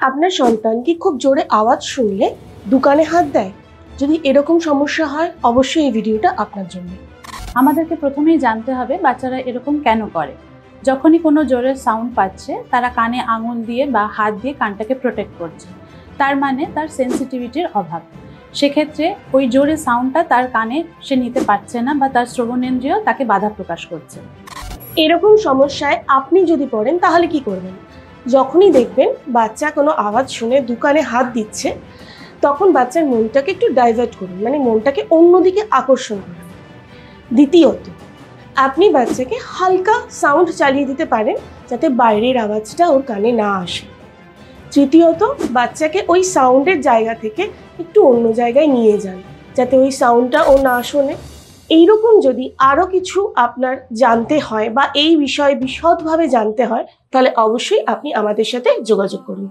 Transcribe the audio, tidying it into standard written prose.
আপনার সন্তান কি খুব জোরে আওয়াজ শুনলে দোকানে হাত দেয়? যদি এরকম সমস্যা হয় অবশ্যই এই ভিডিওটা আপনার জন্য। আমাদেরকে প্রথমেই জানতে হবে বাচ্চারা এরকম কেন করে। যখনই কোনো জোরে সাউন্ড পাচ্ছে তারা কানে আঙুল দিয়ে বা হাত দিয়ে কানটাকে প্রোটেক্ট করছে, তার মানে তার সেন্সিটিভিটির অভাব। সেক্ষেত্রে ওই জোরে সাউন্ডটা তার কানে সে নিতে পারছে না বা তার শ্রবণেন্দ্রিয় তাকে বাধা প্রকাশ করছে। এরকম সমস্যায় আপনি যদি পড়েন তাহলে কি করবেন? যখনই দেখবেন বাচ্চা কোনো আওয়াজ শুনে দোকানে হাত দিচ্ছে, তখন বাচ্চার মনটাকে একটু ডাইভার্ট করুন, মানে মনটাকে অন্যদিকে আকর্ষণ করুন। দ্বিতীয়ত, আপনি বাচ্চাকে হালকা সাউন্ড চালিয়ে দিতে পারেন যাতে বাইরের আওয়াজটা ওর কানে না আসে। তৃতীয়ত, বাচ্চাকে ওই সাউন্ডের জায়গা থেকে একটু অন্য জায়গায় নিয়ে যান যাতে ওই সাউন্ডটা ও না শোনে। এইরকম যদি আরও কিছু আপনার জানতে হয় বা এই বিষয়ে বিশদভাবে জানতে হয় তাহলে অবশ্যই আপনি আমাদের সাথে যোগাযোগ করুন।